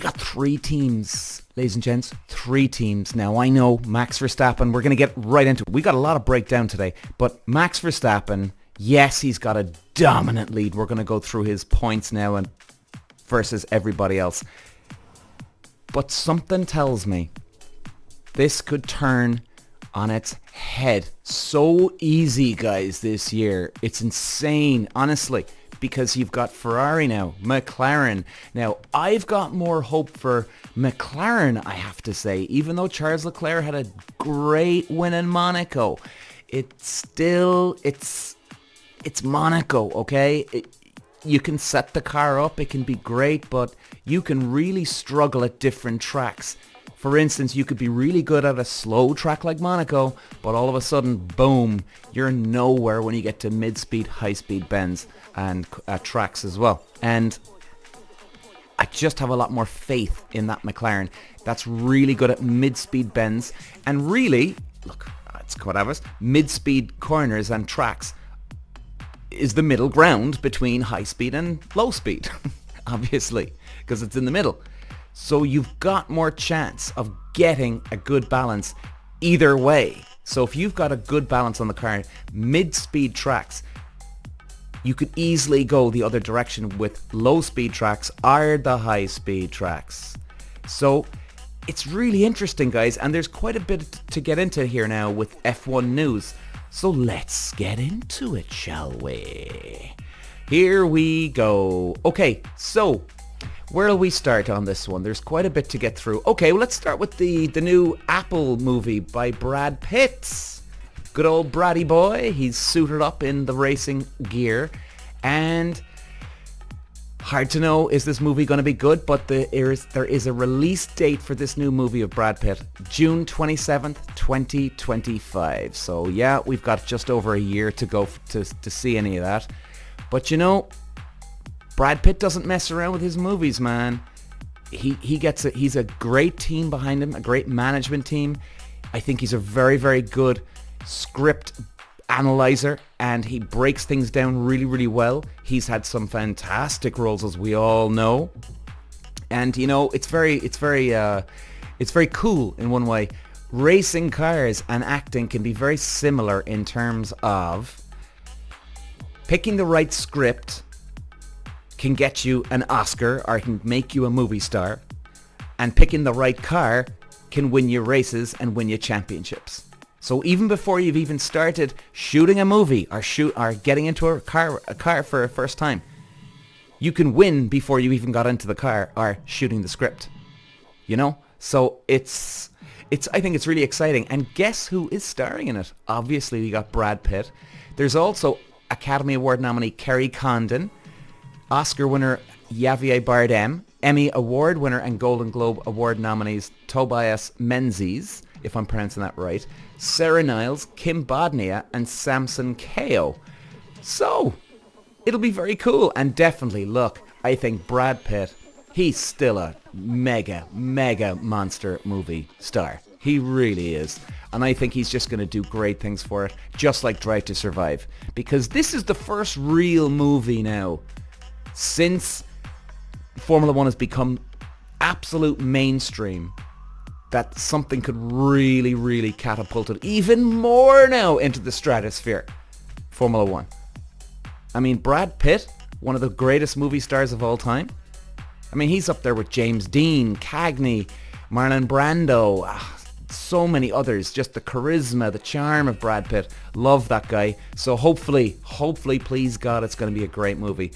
got three teams, ladies and gents. Three teams. Now, I know Max Verstappen, we're going to get right into it. We got a lot of breakdown today, but Max Verstappen, yes, he's got a dominant lead. We're going to go through his points now and versus everybody else. But something tells me this could turn on its head so easy, guys, this year. It's insane, honestly, because you've got Ferrari now, McLaren. Now, I've got more hope for McLaren, I have to say. Even though Charles Leclerc had a great win in Monaco, it's Monaco, okay? You can set the car up, it can be great, but you can really struggle at different tracks. For instance, you could be really good at a slow track like Monaco, but all of a sudden, boom, you're nowhere when you get to mid-speed, high-speed bends and tracks as well. And I just have a lot more faith in that McLaren. That's really good at mid-speed bends. And really, look, it's quite obvious, mid-speed corners and tracks is the middle ground between high-speed and low-speed, obviously, because it's in the middle. So you've got more chance of getting a good balance either way. So if you've got a good balance on the car, mid-speed tracks, you could easily go the other direction with low-speed tracks or the high-speed tracks. So it's really interesting, guys, and there's quite a bit to get into here now with F1 news. So let's get into it, shall we? Here we go. Okay, so where'll we start on this one? There's quite a bit to get through. Okay, well, let's start with the new Apple movie by Brad Pitt. Good old Braddy boy. He's suited up in the racing gear. And hard to know, is this movie going to be good? But there is a release date for this new movie of Brad Pitt. June 27th, 2025. So yeah, we've got just over a year to go to see any of that. But you know, Brad Pitt doesn't mess around with his movies, man. He's a great team behind him, a great management team. I think he's a very, very good script analyzer, and he breaks things down really, really well. He's had some fantastic roles, as we all know. And you know, it's very cool in one way. Racing cars and acting can be very similar in terms of picking the right script can get you an Oscar or can make you a movie star, and picking the right car can win you races and win you championships. So even before you've even started shooting a movie or getting into a car for a first time, you can win before you even got into the car or shooting the script. You know? So I think it's really exciting. And guess who is starring in it? Obviously, we got Brad Pitt. There's also Academy Award nominee Kerry Condon, Oscar winner Javier Bardem, Emmy Award winner and Golden Globe Award nominees Tobias Menzies, if I'm pronouncing that right, Sarah Niles, Kim Bodnia, and Samson Kao. So, it'll be very cool. And definitely, look, I think Brad Pitt, he's still a mega, mega monster movie star. He really is. And I think he's just going to do great things for it, just like Drive to Survive. Because this is the first real movie now since Formula One has become absolute mainstream that something could really, really catapult it even more now into the stratosphere. Formula One. I mean, Brad Pitt, one of the greatest movie stars of all time. I mean, he's up there with James Dean, Cagney, Marlon Brando, so many others. Just the charisma, the charm of Brad Pitt. Love that guy. So hopefully, please God, it's going to be a great movie.